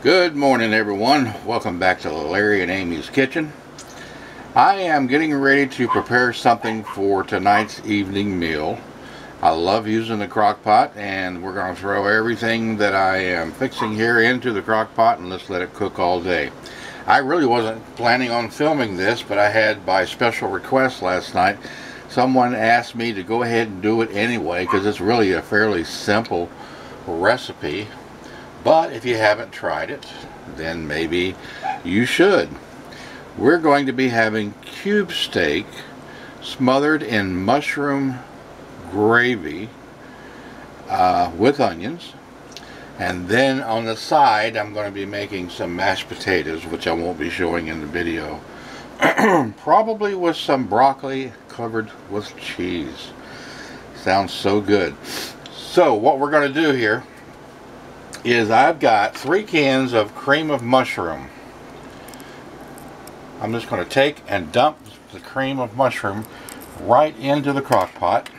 Good morning, everyone. Welcome back to Larry and Amy's Kitchen. I am getting ready to prepare something for tonight's evening meal. I love using the crock pot, and we're going to throw everything that I am fixing here into the crock pot and let's let it cook all day. I really wasn't planning on filming this, but I had, by special request last night, someone asked me to go ahead and do it anyway because it's really a fairly simple recipe. But if you haven't tried it, then maybe you should. We're going to be having cube steak smothered in mushroom gravy with onions. And then on the side, I'm going to be making some mashed potatoes, which I won't be showing in the video. Probably with some broccoli covered with cheese. Sounds so good. So what we're going to do here is I've got 3 cans of cream of mushroom. I'm just going to take and dump the cream of mushroom right into the crock pot.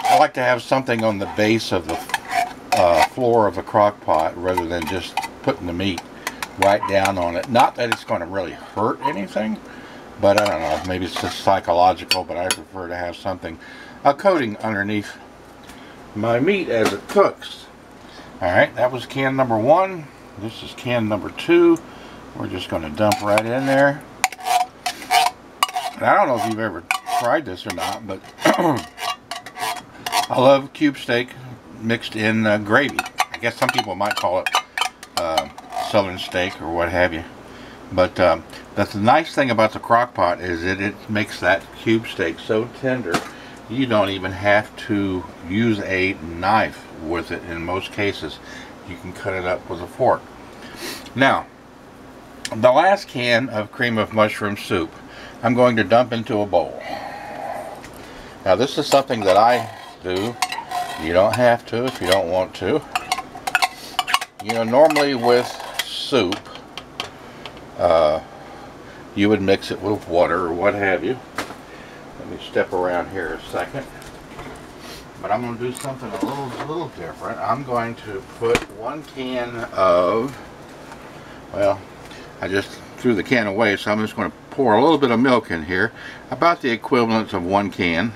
I like to have something on the base of the floor of the crock pot rather than just putting the meat right down on it. Not that it's going to really hurt anything, but I don't know, maybe it's just psychological, but I prefer to have something, a coating underneath my meat as it cooks. Alright, that was can number 1. This is can number 2. We're just going to dump right in there. And I don't know if you've ever tried this or not, but I love cube steak mixed in gravy. I guess some people might call it southern steak or what have you. But that's the nice thing about the crock pot is that it makes that cube steak so tender you don't even have to use a knife with it. In most cases you can cut it up with a fork. Now the last can of cream of mushroom soup I'm going to dump into a bowl. Now this is something that I do. You don't have to if you don't want to. You know, normally with soup you would mix it with water or what have you. Let me step around here a second. But I'm going to do something a little different. I'm going to put 1 can of, well, I just threw the can away, so I'm just going to pour a little bit of milk in here, about the equivalent of 1 can.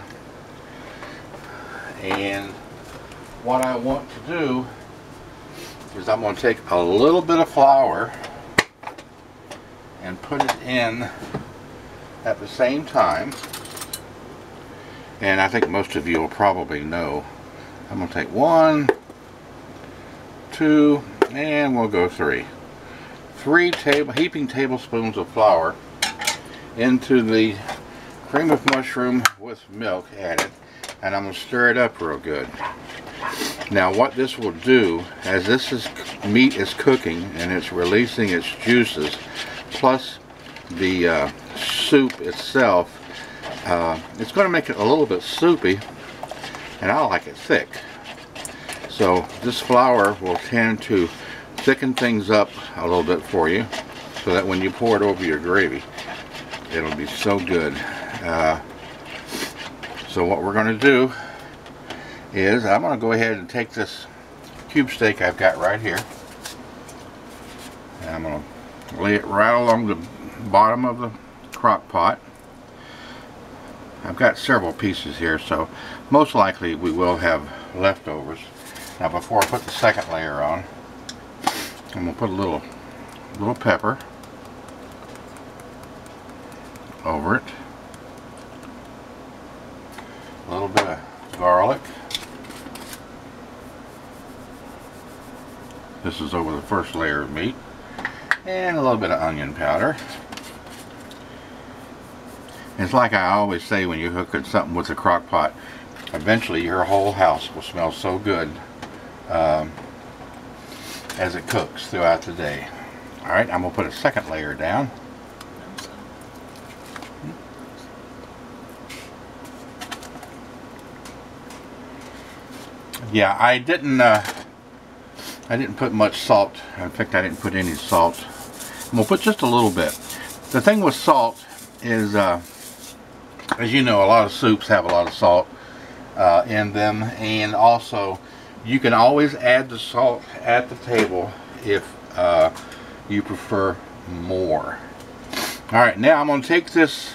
And what I want to do is I'm going to take a little bit of flour and put it in at the same time. And I think most of you will probably know. I'm going to take 1, 2, and we'll go 3. 3 heaping tablespoons of flour into the cream of mushroom with milk added. And I'm going to stir it up real good. Now what this will do, as meat is cooking and it's releasing its juices, plus the soup itself, it's going to make it a little bit soupy, and I like it thick. So this flour will tend to thicken things up a little bit for you, so that when you pour it over your gravy, it'll be so good. So what we're going to do is I'm going to go ahead and take this cube steak I've got right here, and I'm going to lay it right along the bottom of the crock pot. I've got several pieces here, so most likely we will have leftovers. Now before I put the second layer on, I'm going to put a little pepper over it, a little bit of garlic. This is over the first layer of meat, and a little bit of onion powder. It's like I always say when you cook something with a crock pot, eventually your whole house will smell so good as it cooks throughout the day. Alright, I'm going to put a second layer down. Yeah, I didn't put much salt. In fact, I didn't put any salt. I'm going to put just a little bit. The thing with salt is, as you know, a lot of soups have a lot of salt in them, and also You can always add the salt at the table if you prefer more. Alright, now I'm going to take this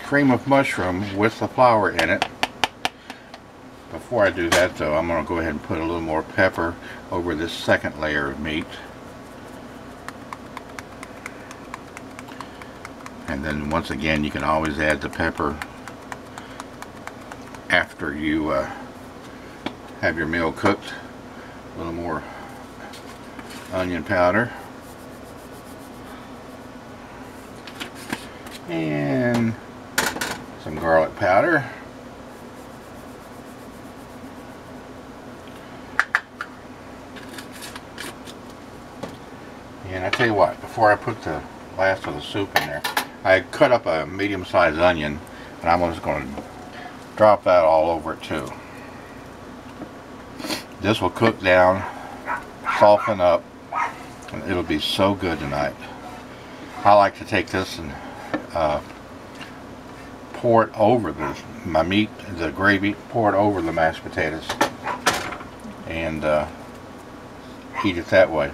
cream of mushroom with the flour in it. Before I do that though, I'm going to go ahead and put a little more pepper over this second layer of meat. And then once again, you can always add the pepper after you have your meal cooked. A little more onion powder. And some garlic powder. And I tell you what, before I put the last of the soup in there, I cut up a medium-sized onion, and I'm just going to drop that all over it too. This will cook down, soften up, and it'll be so good tonight. I like to take this and pour it over my meat, the gravy, pour it over the mashed potatoes, and eat it that way.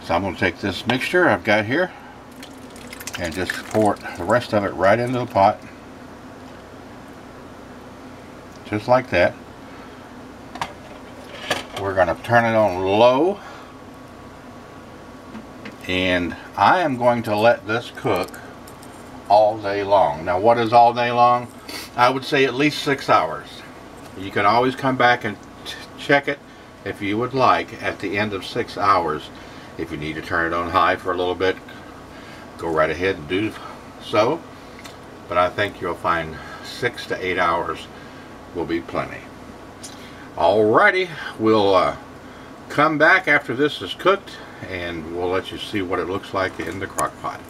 So I'm going to take this mixture I've got here and just pour the rest of it right into the pot, just like that. We're going to turn it on low, and I am going to let this cook all day long. Now, what is all day long? I would say at least 6 hours. You can always come back and check it if you would like at the end of 6 hours. If you need to turn it on high for a little bit, go right ahead and do so. But I think you'll find 6 to 8 hours will be plenty. Alrighty, we'll come back after this is cooked, and we'll let you see what it looks like in the crock pot.